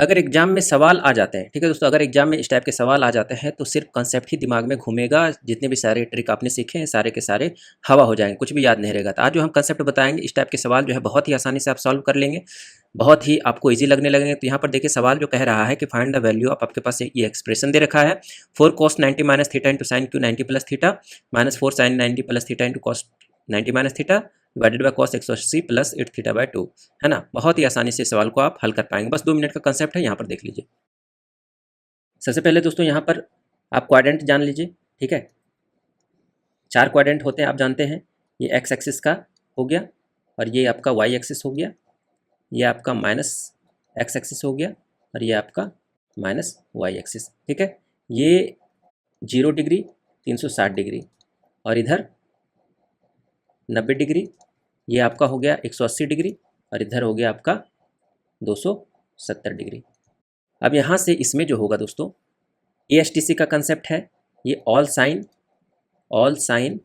अगर एग्जाम में सवाल आ जाते हैं, ठीक है दोस्तों, अगर एग्जाम में इस टाइप के सवाल आ जाते हैं तो सिर्फ कंसेप्ट ही दिमाग में घूमेगा, जितने भी सारे ट्रिक आपने सीखे हैं सारे के सारे हवा हो जाएंगे, कुछ भी याद नहीं रहेगा। तो आज जो हम कंसेप्ट बताएंगे इस टाइप के सवाल जो है बहुत ही आसानी से आप सॉल्व कर लेंगे, बहुत ही आपको ईजी लगने लगेंगे। तो यहाँ पर देखिए सवाल जो कह रहा है कि फाइंड द वैल्यू ऑफ, आपके पास ये एक्सप्रेशन दे रखा है 4 cos 90 minus theta into sine Q 90 plus theta minus 4 sine 90 plus theta into cos 90 minus theta divided by cos 180 plus 8 theta by 2, है ना। बहुत ही आसानी से सवाल को आप हल कर पाएंगे, बस 2 मिनट का कंसेप्ट है, यहाँ पर देख लीजिए। सबसे पहले दोस्तों यहाँ पर आप क्वाड्रेंट जान लीजिए, ठीक है। 4 क्वाड्रेंट होते हैं, आप जानते हैं। ये एक्स एक्सिस का हो गया, और ये आपका वाई एक्सिस हो गया, ये आपका माइनस एक्स एक्सिस हो गया, और ये आपका माइनस वाई एक्सिस, ठीक है। ये 0 डिग्री 360 डिग्री, और इधर 90 डिग्री, ये आपका हो गया 180 डिग्री, और इधर हो गया आपका 270 डिग्री। अब यहाँ से इसमें जो होगा दोस्तों, ASTC का कंसेप्ट है, ये ऑल साइन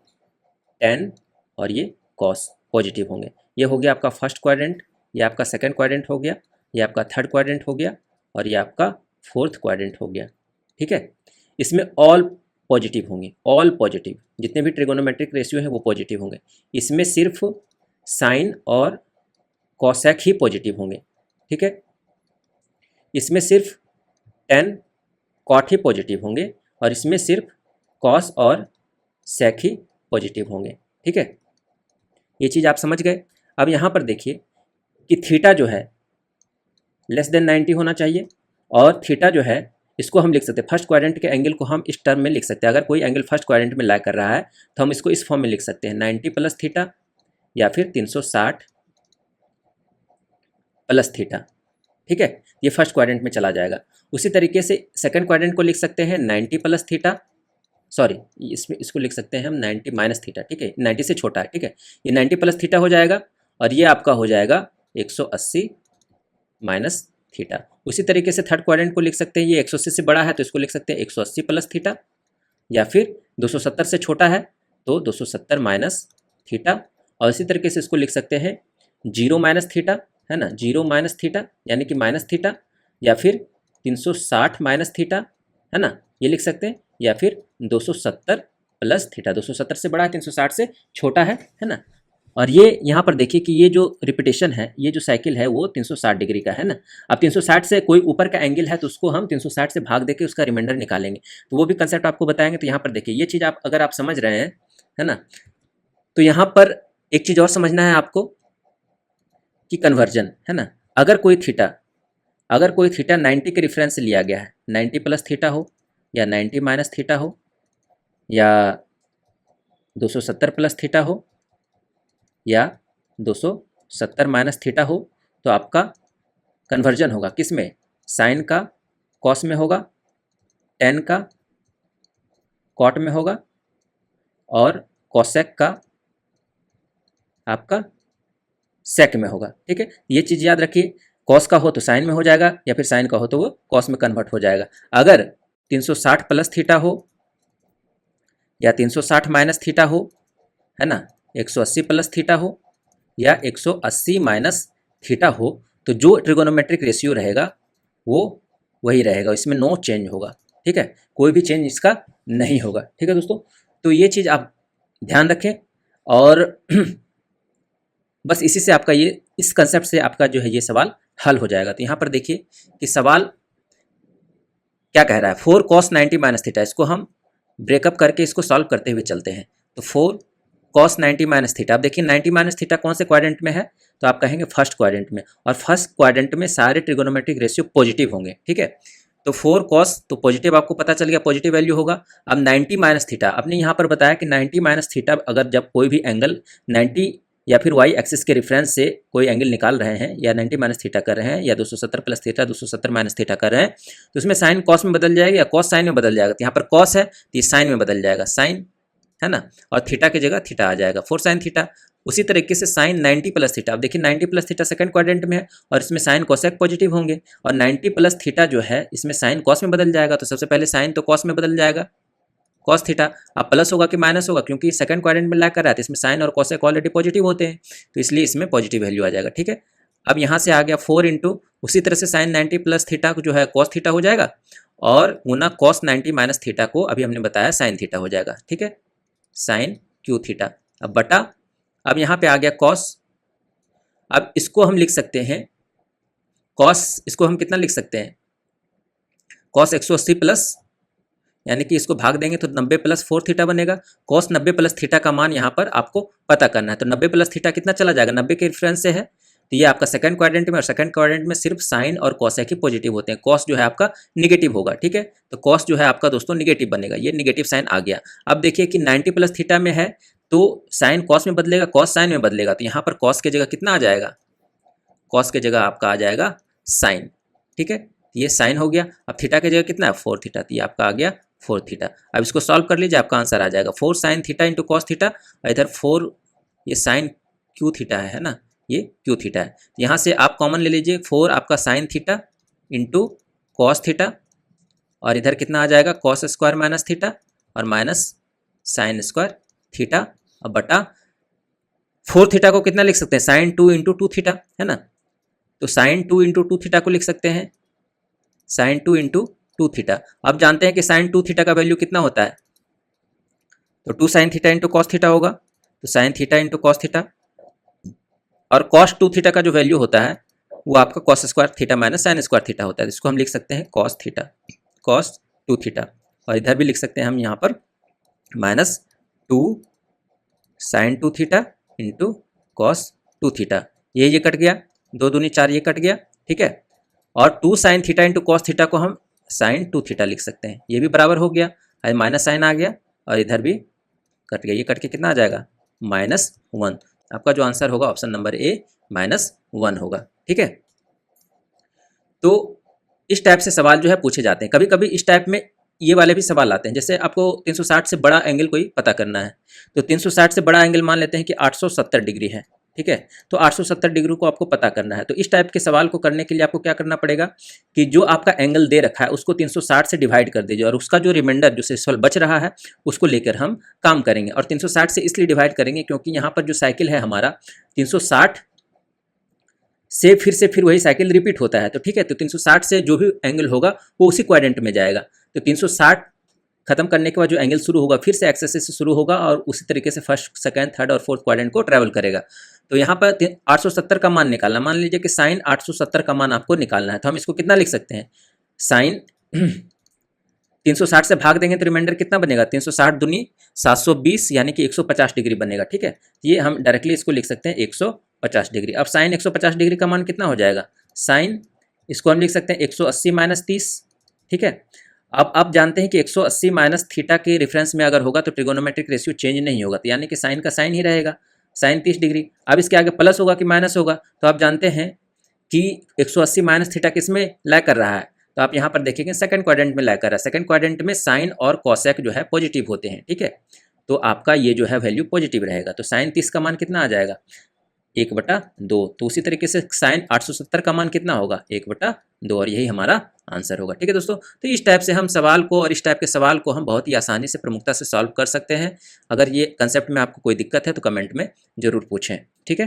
टेन और ये कॉस पॉजिटिव होंगे। ये हो गया आपका फर्स्ट क्वाड्रेंट, ये आपका सेकंड क्वाड्रेंट हो गया, ये आपका थर्ड क्वाड्रेंट हो गया, और ये आपका फोर्थ क्वाड्रेंट हो गया, ठीक है। इसमें ऑल पॉजिटिव होंगे, ऑल पॉजिटिव, जितने भी ट्रिगोनोमेट्रिक रेशियो हैं वो पॉजिटिव होंगे। इसमें सिर्फ साइन और कॉसेक ही पॉजिटिव होंगे, ठीक है। इसमें सिर्फ टेन कॉट ही पॉजिटिव होंगे, और इसमें सिर्फ कॉस और सेक ही पॉजिटिव होंगे, ठीक है। ये चीज़ आप समझ गए। अब यहाँ पर देखिए कि थीटा जो है लेस देन 90 होना चाहिए, और थीटा जो है इसको हम लिख सकते हैं, फर्स्ट क्वाड्रेंट के एंगल को हम इस टर्म में लिख सकते हैं। अगर कोई एंगल फर्स्ट क्वाड्रेंट में ला कर रहा है तो हम इसको इस फॉर्म में लिख सकते हैं, 90 प्लस थीटा या फिर 360 प्लस थीटा, ठीक है। ये फर्स्ट क्वाड्रेंट में चला जाएगा। उसी तरीके से सेकंड क्वाड्रेंट को लिख सकते हैं 90 प्लस थीटा, सॉरी इसमें इसको लिख सकते हैं हम 90 माइनस थीटा, ठीक है, 90 से छोटा है, ठीक है। ये 90 प्लस थीटा हो जाएगा, और ये आपका हो जाएगा 180 माइनस थीटा। उसी तरीके से थर्ड क्वाड्रेंट को लिख सकते हैं, ये 180 से बड़ा है तो इसको लिख सकते हैं 180 प्लस थीटा, या फिर 270 से छोटा है तो 270 माइनस थीटा। और इसी तरीके से इसको लिख सकते हैं 0 माइनस थीटा, है ना, 0 माइनस थीटा यानी कि माइनस थीटा, या फिर 360 माइनस थीटा, है ना, ये लिख सकते हैं, या फिर 270 प्लस थीटा। 270 से बड़ा है, 360 से छोटा है ना। और ये यहाँ पर देखिए कि ये जो रिपीटेशन है, ये जो साइकिल है वो 360 डिग्री का है ना। अब 360 से कोई ऊपर का एंगल है तो उसको हम 360 से भाग देके उसका रिमाइंडर निकालेंगे, तो वो भी कंसेप्ट आपको बताएंगे। तो यहाँ पर देखिए ये चीज़ आप अगर आप समझ रहे हैं, है ना, तो यहाँ पर एक चीज़ और समझना है आपको कि कन्वर्जन, है ना। अगर कोई थीटा 90 के रेफरेंस से लिया गया है, 90 प्लस थीटा हो या 90 माइनस थीटा हो या 270 प्लस थीटा हो या 270 माइनस थीटा हो, तो आपका कन्वर्जन होगा किस में, साइन का कॉस में होगा, टेन का कॉट में होगा, और कॉसेक का आपका सेक में होगा, ठीक है। ये चीज़ याद रखिए, कॉस का हो तो साइन में हो जाएगा, या फिर साइन का हो तो वो कॉस में कन्वर्ट हो जाएगा। अगर 360 प्लस थीटा हो या 360 माइनस थीटा हो, है ना, 180 प्लस थीटा हो या 180 माइनस थीटा हो, तो जो ट्रिगोनोमेट्रिक रेशियो रहेगा वो वही रहेगा, इसमें नो चेंज होगा, ठीक है, कोई भी चेंज इसका नहीं होगा, ठीक है दोस्तों। तो ये चीज़ आप ध्यान रखें, और बस इसी से आपका ये, इस कंसेप्ट से आपका जो है ये सवाल हल हो जाएगा। तो यहाँ पर देखिए कि सवाल क्या कह रहा है, 4 cos 90 माइनस थीटा, इसको हम ब्रेकअप करके इसको सॉल्व करते हुए चलते हैं। तो 4 cos 90 माइनस थीटा, अब देखिए 90 माइनस थीटा कौन से क्वाड्रेंट में है, तो आप कहेंगे फर्स्ट क्वाड्रेंट में, और फर्स्ट क्वाड्रेंट में सारे ट्रिगोनोमेट्रिक रेशियो पॉजिटिव होंगे, ठीक है। तो 4 cos तो पॉजिटिव आपको पता चल गया, पॉजिटिव वैल्यू होगा। अब 90 माइनस थीटा, आपने यहाँ पर बताया कि 90 माइनस थीटा, अगर जब कोई भी एंगल 90 या फिर वाई एक्सिस के रेफरेंस से कोई एंगल निकाल रहे हैं, या 90 माइनस थीटा कर रहे हैं, या 270 प्लस थीटा 270 माइनस थीटा कर रहे हैं, तो उसमें साइन कॉस में बदल जाएगा या कॉस साइन में बदल जाएगा। तो यहाँ पर कॉस है तो ये साइन में बदल जाएगा, साइन, है ना, और थीटा की जगह थीटा आ जाएगा, 4 साइन थीटा। उसी तरीके से साइन 90 प्लस थीटा, अब देखिए 90 प्लस थीटा सेकंड क्वाड्रेंट में है, और इसमें साइन कोसेक पॉजिटिव होंगे, और 90 प्लस थीटा जो है इसमें साइन कॉस में बदल जाएगा। तो सबसे पहले साइन तो कॉस में बदल जाएगा, कॉस थीटा। अब प्लस होगा कि माइनस होगा, क्योंकि सेकंड क्वाड्रेंट में ला कर रहा है तो इसमें साइन और कोसेक ऑलरेडी पॉजिटिव होते हैं, तो इसलिए इसमें पॉजिटिव वैल्यू आ जाएगा, ठीक है। अब यहाँ से आ गया 4 इंटू उसी तरह से साइन 90 प्लस थीटा जो है कॉस थीटा हो जाएगा, और गुना कॉस 90 माइनस थीटा को अभी हमने बताया साइन थीटा हो जाएगा, ठीक है, साइन क्यू थीटा। अब बटा, अब यहाँ पे आ गया कॉस, अब इसको हम लिख सकते हैं कॉस, इसको हम कितना लिख सकते हैं, कॉस 180 प्लस, यानी कि इसको भाग देंगे तो 90 प्लस 4 थीटा बनेगा। कॉस 90 प्लस थीटा का मान यहाँ पर आपको पता करना है, तो 90 प्लस थीटा कितना चला जाएगा, 90 के रेफरेंस से है, तो ये आपका सेकंड क्वाड्रेंट में, और सेकंड क्वाड्रेंट में सिर्फ साइन और कॉसेक ही पॉजिटिव होते हैं, कॉस जो है आपका निगेटिव होगा, ठीक है, तो कॉस जो है आपका दोस्तों निगेटिव बनेगा, ये निगेटिव साइन आ गया। अब देखिए कि 90 प्लस थीटा में है तो साइन कॉस में बदलेगा, कॉस साइन में बदलेगा, तो यहाँ पर कॉस की जगह कितना आ जाएगा, कॉस की जगह आपका आ जाएगा साइन, ठीक है, ये साइन हो गया। अब थीटा की जगह कितना है 4 थीटा, तो ये आपका आ गया 4 थीटा। अब इसको सॉल्व कर लीजिए, आपका आंसर आ जाएगा 4 sine theta into cos theta, और इधर 4 ये साइन क्यू थीटा है ना, ये क्यू थीटा है, यहाँ से आप कॉमन ले लीजिए, 4 आपका sine theta into cos theta, और इधर कितना आ जाएगा कॉस स्क्वायर माइनस थीटा और माइनस साइन स्क्वायर थीटा, अब बटा 4 थीटा को कितना लिख सकते हैं, साइन 2 इंटू 2 थीटा है ना, तो साइन 2 इंटू 2 थीटा को लिख सकते हैं साइन 2 इंटू 2 थीटा। अब जानते हैं कि साइन 2 थीटा का वैल्यू कितना होता है, तो 2 sine theta into cos theta होगा, तो sine theta into cos theta, और कॉस 2 थीटा का जो वैल्यू होता है वो आपका cos square theta minus sine square theta होता है, इसको हम लिख सकते हैं कॉस थीटा, कॉस 2 थीटा, और इधर भी लिख सकते हैं हम यहाँ पर minus 2 sine 2 theta into cos 2 theta, ये कट गया, 2 दूनी 4 ये कट गया, ठीक है, और 2 sine theta into cos theta को हम साइन 2 थीटा लिख सकते हैं, ये भी बराबर हो गया, माइनस साइन आ गया, और इधर भी कट गया, ये कट के कितना आ जाएगा -1, आपका जो आंसर होगा ऑप्शन नंबर ए -1 होगा, ठीक है। तो इस टाइप से सवाल जो है पूछे जाते हैं, कभी कभी इस टाइप में ये वाले भी सवाल आते हैं, जैसे आपको 360 से बड़ा एंगल कोई पता करना है, तो 360 से बड़ा एंगल मान लेते हैं कि 870 डिग्री है, ठीक है, तो 870 डिग्री को आपको पता करना है, तो इस टाइप के सवाल को करने के लिए आपको क्या करना पड़ेगा कि जो आपका एंगल दे रखा है उसको 360 से डिवाइड कर दीजिए, और उसका जो रिमाइंडर जो शेषफल बच रहा है उसको लेकर हम काम करेंगे, और 360 से इसलिए डिवाइड करेंगे क्योंकि यहाँ पर जो साइकिल है हमारा 360 से फिर वही साइकिल रिपीट होता है, तो ठीक है, तो 360 से जो भी एंगल होगा वो उसी क्वाड्रेंट में जाएगा, तो 360 खत्म करने के बाद जो एंगल शुरू होगा फिर से एक्स एक्सिस से शुरू होगा और उसी तरीके से फर्स्ट सेकंड थर्ड और फोर्थ क्वाड्रेंट को ट्रैवल करेगा। तो यहाँ पर 870 का मान निकालना, मान लीजिए कि साइन 870 का मान आपको निकालना है, तो हम इसको कितना लिख सकते हैं, साइन 360 से भाग देंगे तो रिमाइंडर कितना बनेगा, 360 दूनी 720 यानी कि 150 डिग्री बनेगा, ठीक है, ये हम डायरेक्टली इसको लिख सकते हैं 150 डिग्री। अब साइन 150 डिग्री का मान कितना हो जाएगा, साइन इसको हम लिख सकते हैं 180 माइनस 30, ठीक है। अब आप जानते हैं कि 180 माइनस थीटा के रेफरेंस में अगर होगा तो ट्रिगोनोमेट्रिक रेशियो चेंज नहीं होगा, तो यानी कि साइन का साइन ही रहेगा, साइन 30 डिग्री। अब इसके आगे प्लस होगा कि माइनस होगा, तो आप जानते हैं कि 180 माइनस थीटा किस में लैग कर रहा है, तो आप यहाँ पर देखेंगे सेकंड क्वाड्रेंट में लैग कर रहा है, सेकंड क्वाड्रेंट में साइन और कॉसेक जो है पॉजिटिव होते हैं, ठीक है, तो आपका ये जो है वैल्यू पॉजिटिव रहेगा, तो साइन 30 का मान कितना आ जाएगा 1/2, तो उसी तरीके से साइन 870 का मान कितना होगा 1/2, और यही हमारा आंसर होगा, ठीक है दोस्तों। तो इस टाइप से हम सवाल को और इस टाइप के सवाल को हम बहुत ही आसानी से प्रमुखता से सॉल्व कर सकते हैं। अगर ये कंसेप्ट में आपको कोई दिक्कत है तो कमेंट में ज़रूर पूछें, ठीक है।